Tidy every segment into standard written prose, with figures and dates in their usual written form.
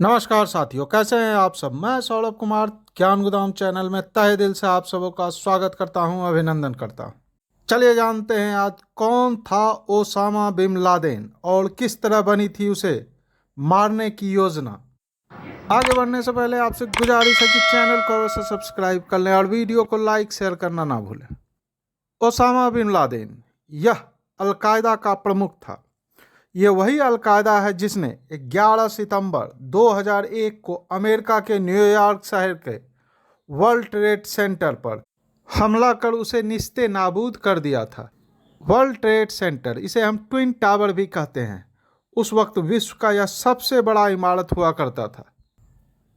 नमस्कार साथियों, कैसे हैं आप सब। मैं सौरभ कुमार ज्ञान गोदाम चैनल में तहे दिल से आप सबों का स्वागत करता हूं, अभिनंदन करता हूं। चलिए जानते हैं आज कौन था ओसामा बिन लादेन और किस तरह बनी थी उसे मारने की योजना। आगे बढ़ने से पहले आपसे गुजारिश है कि चैनल को अवश्य सब्सक्राइब कर लें और वीडियो को लाइक शेयर करना ना भूलें। ओसामा बिन लादेन यह अलकायदा का प्रमुख था। ये वही अलकायदा है जिसने 11 सितंबर 2001 को अमेरिका के न्यूयॉर्क शहर के वर्ल्ड ट्रेड सेंटर पर हमला कर उसे निस्ते नाबूद कर दिया था। वर्ल्ड ट्रेड सेंटर, इसे हम ट्विन टावर भी कहते हैं, उस वक्त विश्व का यह सबसे बड़ा इमारत हुआ करता था।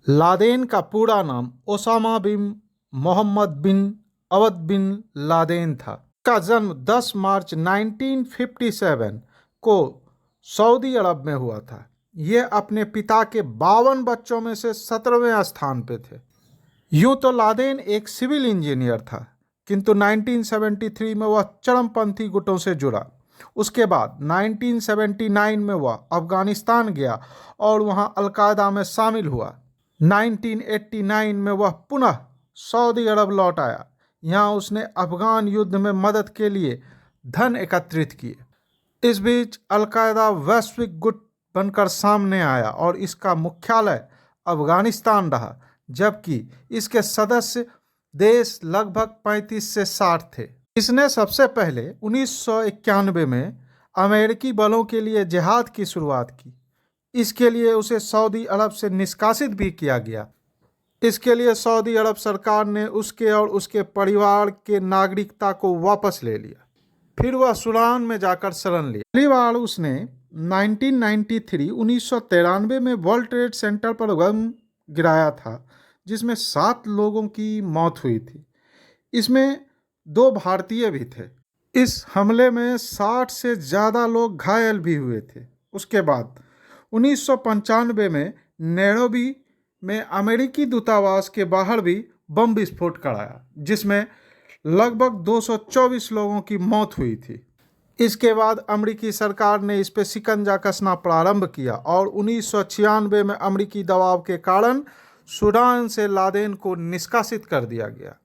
लादेन का पूरा नाम ओसामा बिन मोहम्मद बिन अवद बिन लादेन था। का जन्म 10 मार्च 1957 को सऊदी अरब में हुआ था। ये अपने पिता के 52 बच्चों में से 17वें स्थान पे थे। यूं तो लादेन एक सिविल इंजीनियर था, किंतु 1973 में वह चरमपंथी गुटों से जुड़ा। उसके बाद 1979 में वह अफगानिस्तान गया और वहां अलकायदा में शामिल हुआ। 1989 में वह पुनः सऊदी अरब लौट आया। यहाँ उसने अफगान युद्ध में मदद के लिए धन एकत्रित किए। इस बीच अलकायदा वैश्विक गुट बनकर सामने आया और इसका मुख्यालय अफगानिस्तान रहा, जबकि इसके सदस्य देश लगभग 35 से 60 थे। इसने सबसे पहले 1991 में अमेरिकी बलों के लिए जिहाद की शुरुआत की। इसके लिए उसे सऊदी अरब से निष्कासित भी किया गया। इसके लिए सऊदी अरब सरकार ने उसके और उसके परिवार के नागरिकता को वापस ले लिया। फिर वह सूडान में जाकर शरण ली। पहली बार उसने 1993 में वर्ल्ड ट्रेड सेंटर पर बम गिराया था, जिसमें 7 लोगों की मौत हुई थी। इसमें 2 भारतीय भी थे। इस हमले में 60 से ज़्यादा लोग घायल भी हुए थे। उसके बाद 1995 में नैरोबी में अमेरिकी दूतावास के बाहर भी बम विस्फोट कराया, जिसमें लगभग 224 लोगों की मौत हुई थी। इसके बाद अमेरिकी सरकार ने इस पर शिकंजा कसना प्रारंभ किया और 1996 में अमेरिकी दबाव के कारण सूडान से लादेन को निष्कासित कर दिया गया।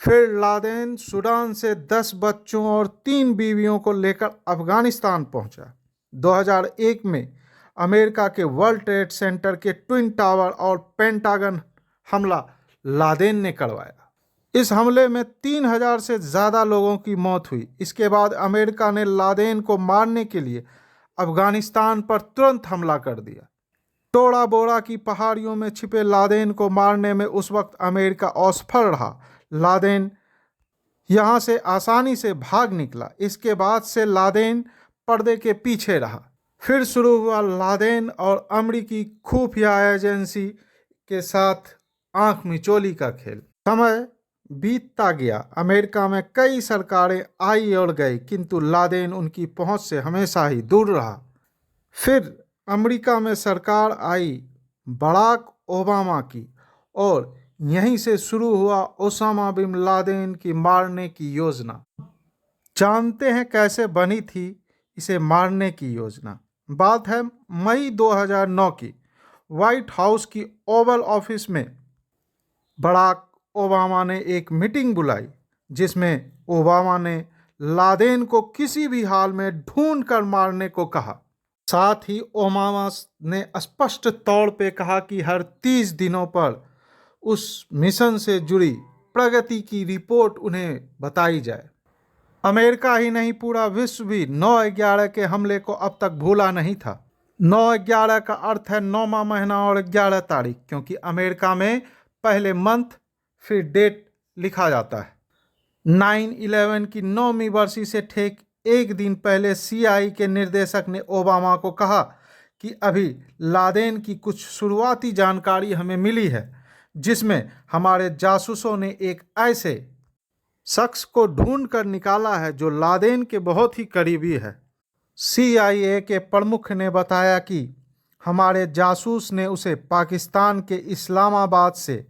फिर लादेन सूडान से 10 बच्चों और 3 बीवियों को लेकर अफगानिस्तान पहुंचा। 2001 में अमेरिका के वर्ल्ड ट्रेड सेंटर के ट्विन टावर और पेंटागन हमला लादेन ने करवाया। इस हमले में 3000 से ज़्यादा लोगों की मौत हुई। इसके बाद अमेरिका ने लादेन को मारने के लिए अफगानिस्तान पर तुरंत हमला कर दिया। टोड़ा बोरा की पहाड़ियों में छिपे लादेन को मारने में उस वक्त अमेरिका असफल रहा। लादेन यहाँ से आसानी से भाग निकला। इसके बाद से लादेन पर्दे के पीछे रहा। फिर शुरू हुआ लादेन और अमेरिकी खुफिया एजेंसी के साथ आंख मिचोली का खेल। समय बीतता गया। अमेरिका में कई सरकारें आई और गई, किंतु लादेन उनकी पहुंच से हमेशा ही दूर रहा। फिर अमेरिका में सरकार आई बराक ओबामा की और यहीं से शुरू हुआ ओसामा बिन लादेन की मारने की योजना। जानते हैं कैसे बनी थी इसे मारने की योजना। बात है मई 2009 की। व्हाइट हाउस की ओवल ऑफिस में बराक ओबामा ने एक मीटिंग बुलाई, जिसमें ओबामा ने लादेन को किसी भी हाल में ढूंढ कर मारने को कहा। साथ ही ओबामा ने स्पष्ट तौर पे कहा कि हर 30 दिनों पर उस मिशन से जुड़ी प्रगति की रिपोर्ट उन्हें बताई जाए। अमेरिका ही नहीं, पूरा विश्व भी 9/11 के हमले को अब तक भूला नहीं था। 9/11 का अर्थ है 9वां महीना और 11 तारीख, क्योंकि अमेरिका में पहले मंथ फिर डेट लिखा जाता है। 9/11 की 9वीं बरसी से ठीक एक दिन पहले CIA के निर्देशक ने ओबामा को कहा कि अभी लादेन की कुछ शुरुआती जानकारी हमें मिली है, जिसमें हमारे जासूसों ने एक ऐसे शख्स को ढूंढ कर निकाला है जो लादेन के बहुत ही करीबी है। CIA के प्रमुख ने बताया कि हमारे जासूस ने उसे पाकिस्तान के इस्लामाबाद से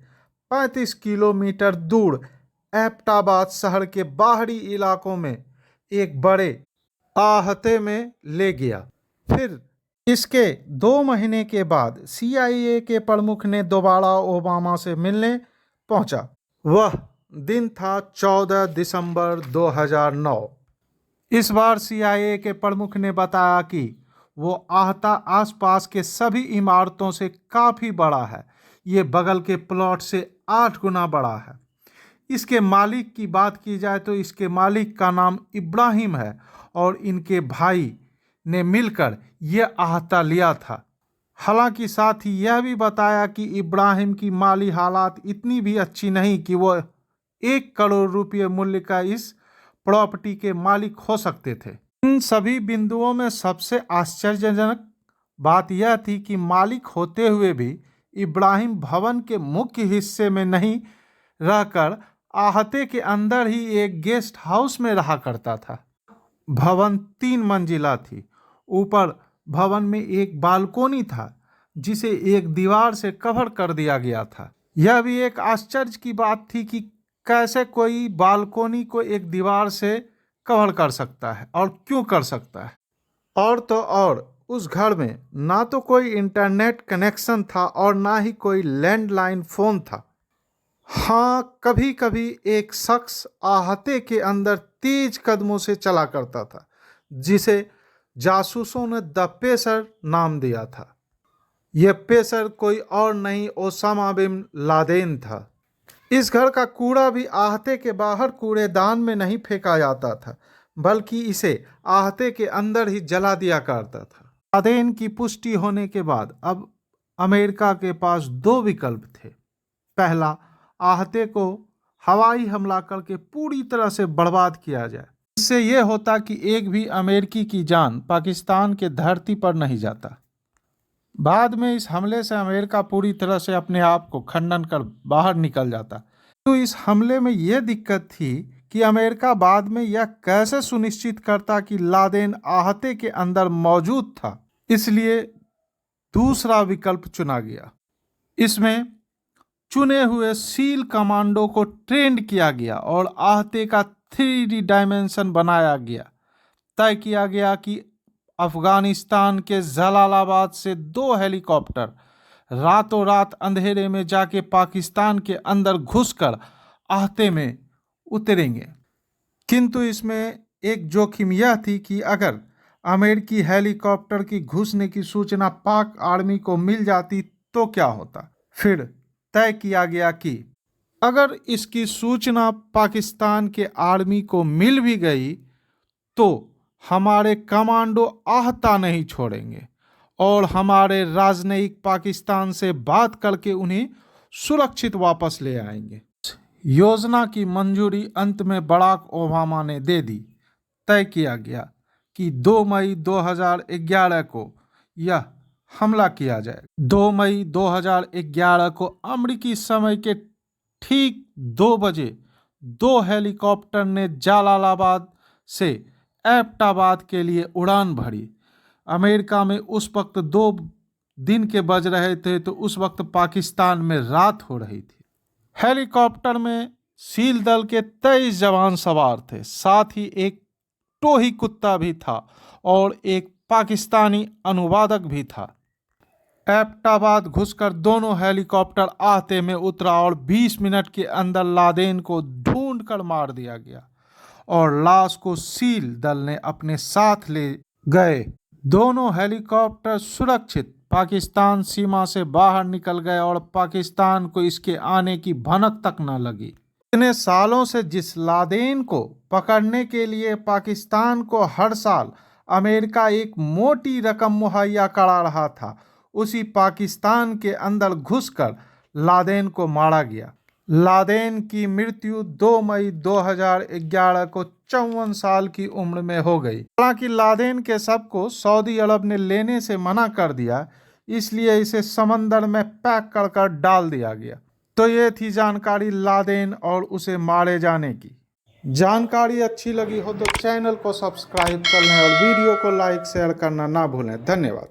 35 किलोमीटर दूर एबटाबाद शहर के बाहरी इलाकों में एक बड़े आहते में ले गया। फिर इसके 2 महीने के बाद CIA के प्रमुख ने दोबारा ओबामा से मिलने पहुंचा। वह दिन था 14 दिसंबर 2009। इस बार CIA के प्रमुख ने बताया कि वो आहता आसपास के सभी इमारतों से काफ़ी बड़ा है। ये बगल के प्लॉट से 8 गुना बड़ा है। इसके मालिक की बात की जाए तो इसके मालिक का नाम इब्राहिम है और इनके भाई ने मिलकर यह आहता लिया था। हालांकि साथ ही यह भी बताया कि इब्राहिम की माली हालात इतनी भी अच्छी नहीं कि वो 1 करोड़ रुपये मूल्य का इस प्रॉपर्टी के मालिक हो सकते थे। इन सभी बिंदुओं में सबसे आश्चर्यजनक बात यह थी कि मालिक होते हुए भी इब्राहिम भवन के मुख्य हिस्से में नहीं रहकर आहते के अंदर ही एक गेस्ट हाउस में रहा करता था। भवन 3 मंजिला थी। ऊपर भवन में एक बालकोनी था जिसे एक दीवार से कवर कर दिया गया था। यह भी एक आश्चर्य की बात थी कि कैसे कोई बालकोनी को एक दीवार से कवर कर सकता है और क्यों कर सकता है। और तो और उस घर में ना तो कोई इंटरनेट कनेक्शन था और ना ही कोई लैंडलाइन फ़ोन था। हाँ, कभी कभी एक शख्स आहते के अंदर तेज कदमों से चला करता था जिसे जासूसों ने द पेसर नाम दिया था। यह पेसर कोई और नहीं ओसामा बिन लादेन था। इस घर का कूड़ा भी आहते के बाहर कूड़ेदान में नहीं फेंका जाता था बल्कि इसे आहते के अंदर ही जला दिया करता था। लादेन की पुष्टि होने के बाद अब अमेरिका के पास 2 विकल्प थे। पहला, आहते को हवाई हमला करके पूरी तरह से बर्बाद किया जाए। इससे यह होता कि एक भी अमेरिकी की जान पाकिस्तान के धरती पर नहीं जाता। बाद में इस हमले से अमेरिका पूरी तरह से अपने आप को खंडन कर बाहर निकल जाता। तो इस हमले में यह दिक्कत थी कि अमेरिका बाद में यह कैसे सुनिश्चित करता कि लादेन आहते के अंदर मौजूद था। इसलिए दूसरा विकल्प चुना गया। इसमें चुने हुए सील कमांडो को ट्रेंड किया गया और आहते का 3D डायमेंशन बनाया गया। तय किया गया कि अफगानिस्तान के जलालाबाद से 2 हेलीकॉप्टर रातों रात अंधेरे में जाके पाकिस्तान के अंदर घुसकर आहते में उतरेंगे। किंतु इसमें एक जोखिम यह थी कि अगर अमेरिकी हेलीकॉप्टर की घुसने की सूचना पाक आर्मी को मिल जाती तो क्या होता। फिर तय किया गया कि अगर इसकी सूचना पाकिस्तान के आर्मी को मिल भी गई तो हमारे कमांडो आहता नहीं छोड़ेंगे और हमारे राजनयिक पाकिस्तान से बात करके उन्हें सुरक्षित वापस ले आएंगे। योजना की मंजूरी अंत में बराक ओबामा ने दे दी। तय किया गया कि 2 मई 2011 को यह हमला किया जाए। 2 मई 2011 को अमेरिकी समय के ठीक 2 बजे 2 हेलीकॉप्टर ने जलालाबाद से एबटाबाद के लिए उड़ान भरी। अमेरिका में उस वक्त 2 दिन के बज रहे थे तो उस वक्त पाकिस्तान में रात हो रही थी। हेलीकॉप्टर में सील दल के 23 जवान सवार थे। साथ ही एक टोही कुत्ता भी था और एक पाकिस्तानी अनुवादक भी था। एबटाबाद घुसकर दोनों हेलीकॉप्टर आहते में उतरा और 20 मिनट के अंदर लादेन को ढूंढ कर मार दिया गया और लाश को सील दल ने अपने साथ ले गए। दोनों हेलीकॉप्टर सुरक्षित पाकिस्तान सीमा से बाहर निकल गए और पाकिस्तान को इसके आने की भनक तक न लगी। इतने सालों से जिस लादेन को पकड़ने के लिए पाकिस्तान को हर साल अमेरिका एक मोटी रकम मुहैया करा रहा था, उसी पाकिस्तान के अंदर घुसकर लादेन को मारा गया। लादेन की मृत्यु 2 मई 2011 को 54 साल की उम्र में हो गई। हालांकि लादेन के शव को सऊदी अरब ने लेने से मना कर दिया, इसलिए इसे समंदर में पैक कर कर डाल दिया गया। तो ये थी जानकारी लादेन और उसे मारे जाने की। जानकारी अच्छी लगी हो तो चैनल को सब्सक्राइब कर लें और वीडियो को लाइक शेयर करना ना भूलें। धन्यवाद।